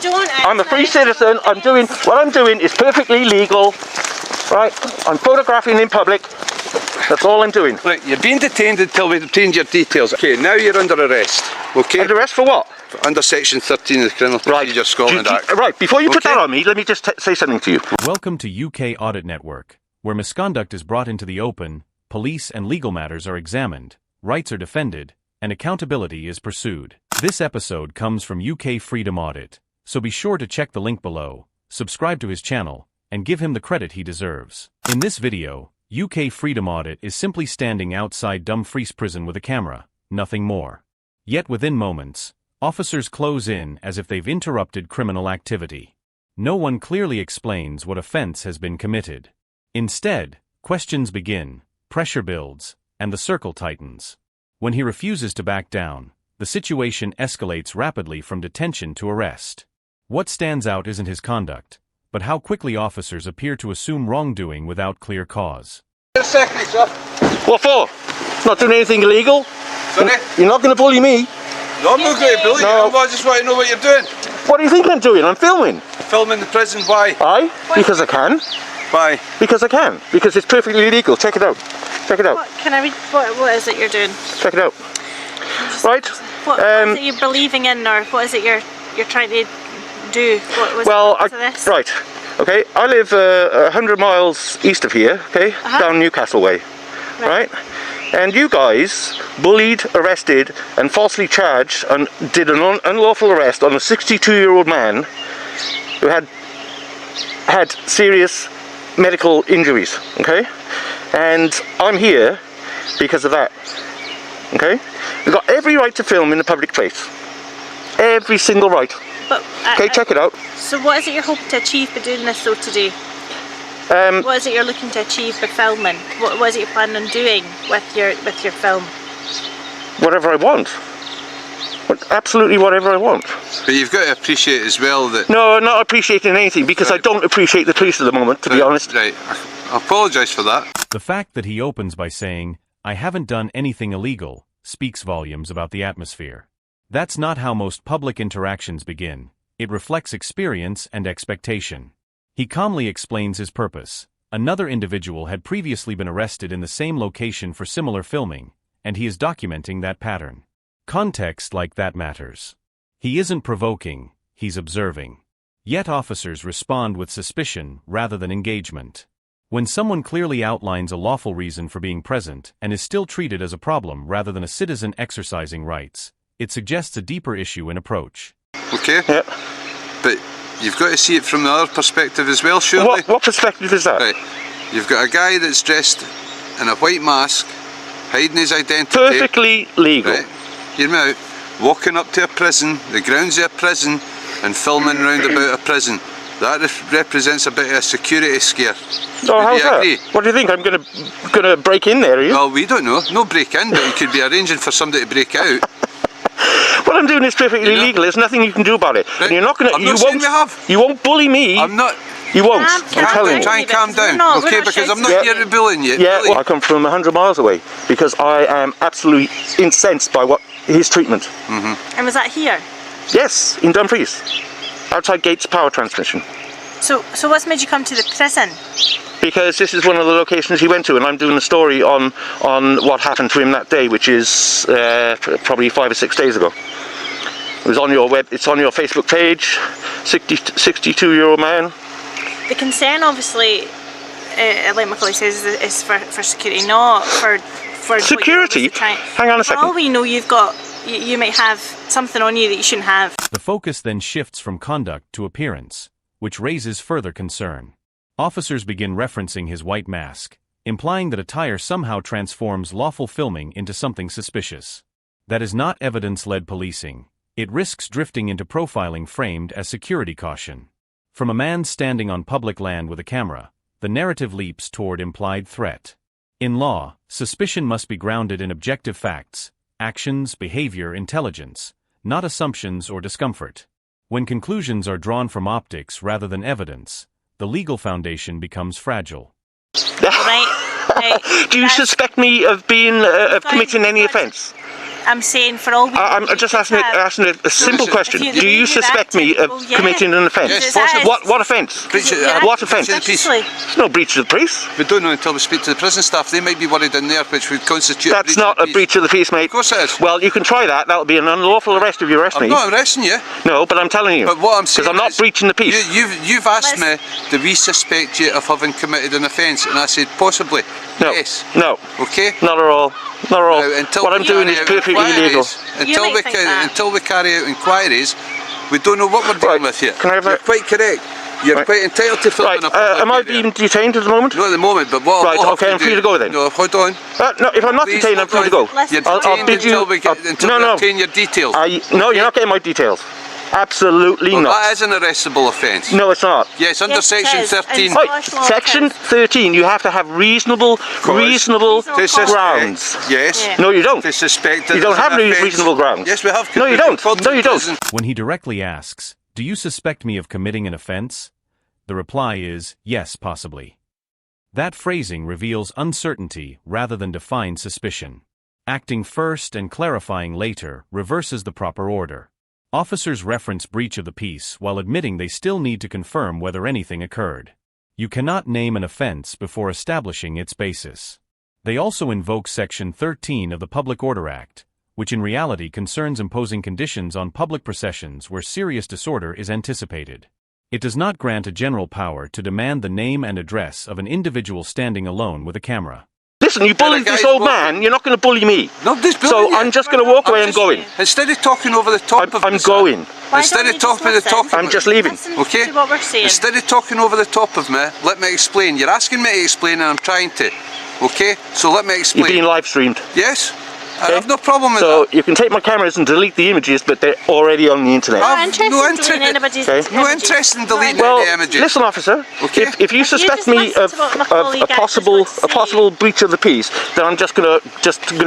I'm a free citizen. What I'm doing is perfectly legal. Right? I'm photographing in public. That's all I'm doing. Look, you're being detained until we obtain your details. Okay, now you're under arrest. Okay? Under arrest for what? Under section 13 of the Criminal Procedure Scotland Act. Right, before you put that on me, let me just say something to you. Welcome to UK Audit Network, where misconduct is brought into the open, police and legal matters are examined, rights are defended, and accountability is pursued. This episode comes from UK Freedom Audit, so be sure to check the link below, subscribe to his channel, and give him the credit he deserves. In this video, UK Freedom Audit is simply standing outside Dumfries Prison with a camera, nothing more. Yet within moments, officers close in as if they've interrupted criminal activity. No one clearly explains what offense has been committed. Instead, questions begin, pressure builds, and the circle tightens. When he refuses to back down, the situation escalates rapidly from detention to arrest. What stands out isn't his conduct, but how quickly officers appear to assume wrongdoing without clear cause. Wait a second, sir. What for? Not doing anything illegal. Sorry? You're not going to bully me. No, I'm not going to bully you. I just want to know what you're doing. What do you think I'm doing? I'm filming. Filming the prison, why? Aye, because I can. Why? Because I can. Because it's perfectly legal. Check it out. Check it out. Can I read? What is it you're doing? Check it out. Right. What is it you're believing in, or what is it you're trying to do? Right. Okay. I live 100 miles east of here. Okay, down Newcastle way. Right. And you guys bullied, arrested, and falsely charged and did an unlawful arrest on a 62-year-old man who had serious medical injuries. Okay. And I'm here because of that. Okay. We've got every right to film in the public place. Every single right. But, okay, check it out. So what is it you're hoping to achieve by doing this though today? What is it you're looking to achieve by filming? What is it you're planning on doing with your film? Whatever I want. Absolutely whatever I want. But you've got to appreciate as well that... No, I'm not appreciating anything because I don't appreciate the police at the moment, to be honest. Right, I apologise for that. The fact that he opens by saying, "I haven't done anything illegal," speaks volumes about the atmosphere. That's not how most public interactions begin. It reflects experience and expectation. He calmly explains his purpose. Another individual had previously been arrested in the same location for similar filming, and he is documenting that pattern. Context like that matters. He isn't provoking, he's observing. Yet officers respond with suspicion rather than engagement. When someone clearly outlines a lawful reason for being present and is still treated as a problem rather than a citizen exercising rights, it suggests a deeper issue in approach. Okay. Yeah. But you've got to see it from the other perspective as well, surely. What perspective is that? Right. You've got a guy that's dressed in a white mask, hiding his identity. Perfectly legal. Right. Hear me out. Walking up to a prison, the grounds of a prison, and filming round about a prison. That represents a bit of a security scare. Oh, how's that? What do you think? I'm gonna break in there, are you? Well, we don't know. No break in, but you could be arranging for somebody to break out. What I'm doing is perfectly legal. There's nothing you can do about it. Right. And you're not gonna. You won't bully me. I'm not. You won't. I'm telling you. Try and calm down, okay? Because I'm not here to bullying you. Yeah. Well, I come from 100 miles away because I am absolutely incensed by his treatment. And was that here? Yes, in Dumfries, outside Gates Power Transmission. So what's made you come to the prison? Because this is one of the locations he went to, and I'm doing a story on what happened to him that day, which is probably 5 or 6 days ago. It was on your it's on your Facebook page. 62-year-old man. The concern, obviously, like my colleague says, is for security, not for security. Hang on a second. For all we know, you might have something on you that you shouldn't have. The focus then shifts from conduct to appearance, which raises further concern. Officers begin referencing his white mask, implying that attire somehow transforms lawful filming into something suspicious. That is not evidence-led policing. It risks drifting into profiling framed as security caution. From a man standing on public land with a camera, the narrative leaps toward implied threat. In law, suspicion must be grounded in objective facts, actions, behavior, intelligence, not assumptions or discomfort. When conclusions are drawn from optics rather than evidence, the legal foundation becomes fragile. Do you suspect me of being committing any offence? I'm saying for all. I'm just asking a simple question. Do you suspect me of committing an offence? Yes, possibly. What offence? What offence? There's no breach of the peace. We don't know until we speak to the prison staff. They might be worried in there, which would constitute. That's not a breach of the peace, mate. Of course it is. Well, you can try that. That'll be an unlawful arrest if you arrest me. I'm not arresting you. No, but I'm telling you. But what I'm saying because I'm not breaching the peace. You've asked me, do we suspect you of having committed an offence? And I said, possibly. No. Yes. No. Okay. Not at all. Not at all. Now, what I'm doing is perfectly legal. Until we carry out inquiries, we don't know what we're dealing with here. Can I have that? You're quite correct. You're quite entitled to film in a public am I area. being detained at the moment? Not at the moment, but what Right, okay, I'm free to go then. No, hold on. No, if I'm not detained, I'm free to go. You're I'll detained bid you. until we obtain your details. No, you're not getting my details. Absolutely not. That is an arrestable offence. No, it's not. Yes, under section 13. Right, section 13, you have to have reasonable grounds. Yes. No, you don't. To suspect that you don't have reasonable grounds. Yes, we have. No, you don't. No, you don't. When he directly asks, "Do you suspect me of committing an offence?" the reply is, "Yes, possibly." That phrasing reveals uncertainty rather than defined suspicion. Acting first and clarifying later reverses the proper order. Officers reference breach of the peace while admitting they still need to confirm whether anything occurred. You cannot name an offense before establishing its basis. They also invoke Section 13 of the Public Order Act, which in reality concerns imposing conditions on public processions where serious disorder is anticipated. It does not grant a general power to demand the name and address of an individual standing alone with a camera. Listen, you bullied this old man, you're not going to bully me. Nobody's bullying you. I'm just going to walk away and going. Instead of talking over the top of I'm going. Instead of talking over the top of I'm just leaving. Okay? To what we're saying. Instead of talking over the top of me, let me explain. You're asking me to explain and I'm trying to. Okay? So let me explain. You're being live streamed. Yes? Okay. I have no problem with that. So you can take my cameras and delete the images, but they're already on the internet. No interest in deleting any images. Listen, officer. Okay. If you suspect me of a possible breach of the peace, then I'm just gonna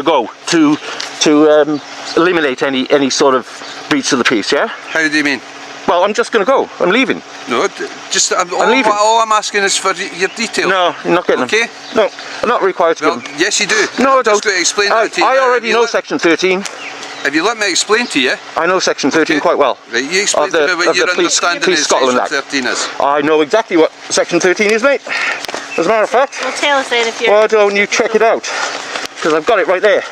go to eliminate any sort of breach of the peace. Yeah. How do you mean? Well, I'm just going to go. I'm leaving. No, I'm leaving. All I'm asking is for your details. No, you're not getting them. No, I'm not required to give them. Yes, you do. No, I don't. Just going to explain that to you. I already know Section 13. If you let me explain to you. I know Section 13 quite well. Right, you explain to me what your understanding of Section 13 is. I know exactly what Section 13 is, mate. As a matter of fact. Well, tell us then if you're... Why don't you check it out? Because I've got it right there.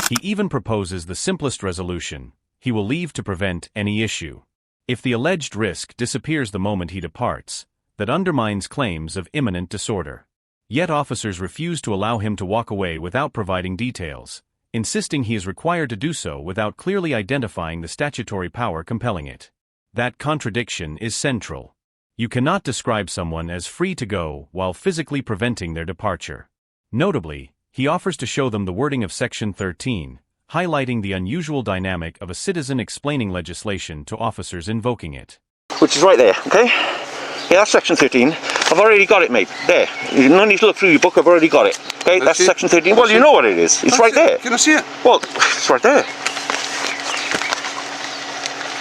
He even proposes the simplest resolution. He will leave to prevent any issue. If the alleged risk disappears the moment he departs, that undermines claims of imminent disorder. Yet officers refuse to allow him to walk away without providing details, insisting he is required to do so without clearly identifying the statutory power compelling it. That contradiction is central. You cannot describe someone as free to go while physically preventing their departure. Notably, he offers to show them the wording of Section 13, highlighting the unusual dynamic of a citizen explaining legislation to officers invoking it. Which is right there, okay? Yeah, that's Section 13. I've already got it, mate. There. You don't need to look through your book, I've already got it. Okay, that's Section 13. Well, you know what it is. It's right there. Can I see it? Well, it's right there.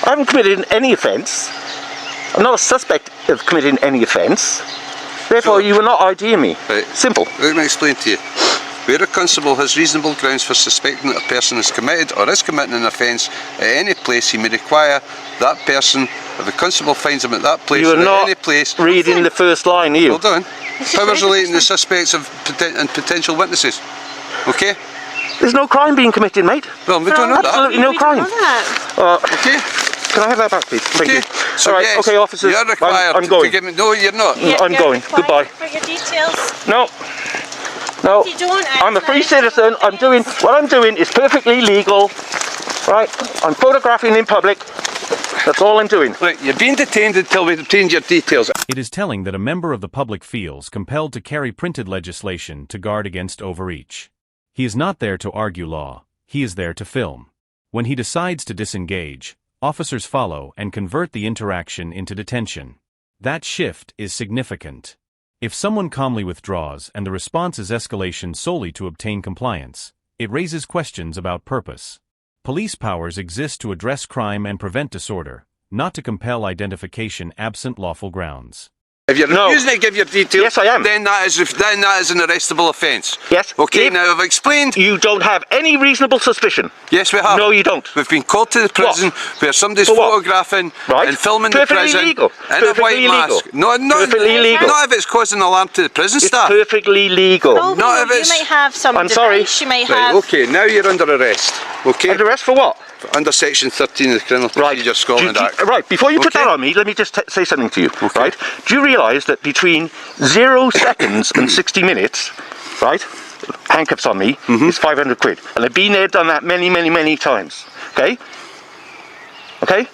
I haven't committed any offence. I'm not a suspect of committing any offence. Therefore, you will not ID me. Right. Simple. Let me explain to you. Where a constable has reasonable grounds for suspecting that a person has committed or is committing an offence at any place, he may require that person, if the constable finds him at that place or at any place... You are not reading the first line, are you? Hold on. Powers relating to suspects and potential witnesses. Okay? There's no crime being committed, mate. Well, we don't know that. Absolutely no crime. Okay. Can I have that back, please? Thank you. So right, yes, okay, officers. You're required I'm going. to give me... No, you're not. I'm going. Goodbye. For your details. No. No, I'm a free citizen. What I'm doing is perfectly legal. Right? I'm photographing in public. That's all I'm doing. Look, you're being detained until we obtain your details. It is telling that a member of the public feels compelled to carry printed legislation to guard against overreach. He is not there to argue law. He is there to film. When he decides to disengage, officers follow and convert the interaction into detention. That shift is significant. If someone calmly withdraws and the response is escalation solely to obtain compliance, it raises questions about purpose. Police powers exist to address crime and prevent disorder, not to compel identification absent lawful grounds. If you're No. refusing to give your details, Yes, I am. then that is an arrestable offence. Yes. Okay, If now I've explained. you don't have any reasonable suspicion. Yes, we have. No, you don't. We've been called to the prison where somebody's For what? photographing Right. and filming the Perfectly prison legal. in a Perfectly white legal. mask. No, Perfectly legal. Not if it's causing alarm to the prison It's staff. perfectly legal. Oh, Not no, if you it's- might have some I'm sorry. device, you might Right, have... okay, now you're under arrest. Okay? Under arrest for what? Under section 13 of the Criminal Procedure Scotland Act. Right, before you put Okay. that on me, let me just say something to you. Okay. Right? Do you realise that between 0 seconds and 60 minutes, right, handcuffs on me is 500 quid. And I've been there, done that many, many, many times. Okay? Okay?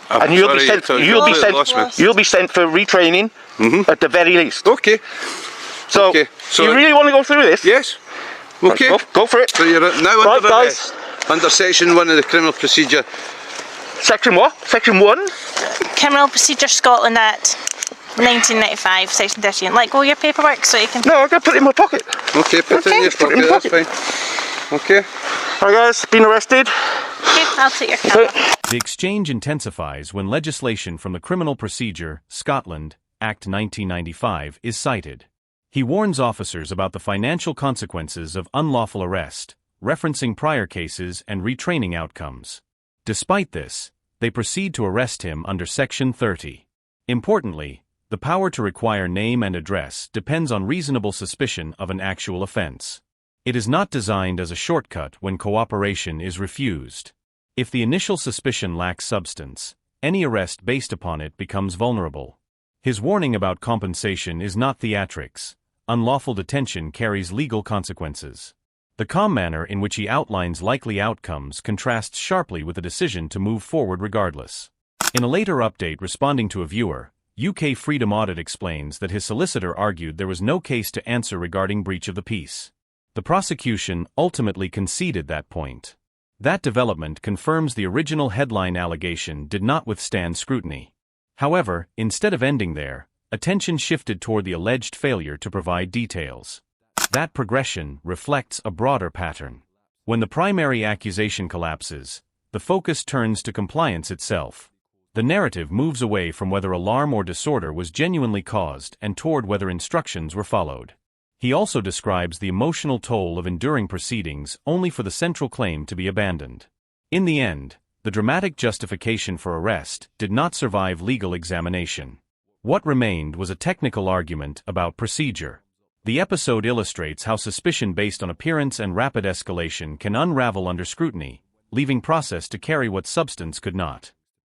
I'm And you'll be sorry, sent. you You'll be completely sent. lost me. You'll be sent for retraining at the very least. Okay, So, Okay, so- you really want to go through this? yes. Okay. Go for it. So you're now Right, under guys. arrest. Under section 1 of the Criminal Procedure. Section what? Section 1? Criminal Procedure Scotland Act 1995, section 13. Let go of your paperwork so you can... No, I'm going to put it in my pocket. Okay, put it in your put it in pocket, my that's fine. Okay. Alright guys, been arrested. Okay, I'll take your camera. The exchange intensifies when legislation from the Criminal Procedure, Scotland, Act 1995 is cited. He warns officers about the financial consequences of unlawful arrest, referencing prior cases and retraining outcomes. Despite this, they proceed to arrest him under Section 30. Importantly, the power to require name and address depends on reasonable suspicion of an actual offense. It is not designed as a shortcut when cooperation is refused. If the initial suspicion lacks substance, any arrest based upon it becomes vulnerable. His warning about compensation is not theatrics. Unlawful detention carries legal consequences. The calm manner in which he outlines likely outcomes contrasts sharply with the decision to move forward regardless. In a later update responding to a viewer, UK Freedom Audit explains that his solicitor argued there was no case to answer regarding breach of the peace. The prosecution ultimately conceded that point. That development confirms the original headline allegation did not withstand scrutiny. However, instead of ending there, attention shifted toward the alleged failure to provide details. That progression reflects a broader pattern. When the primary accusation collapses, the focus turns to compliance itself. The narrative moves away from whether alarm or disorder was genuinely caused and toward whether instructions were followed. He also describes the emotional toll of enduring proceedings only for the central claim to be abandoned. In the end, the dramatic justification for arrest did not survive legal examination. What remained was a technical argument about procedure. The episode illustrates how suspicion based on appearance and rapid escalation can unravel under scrutiny, leaving process to carry what substance could not.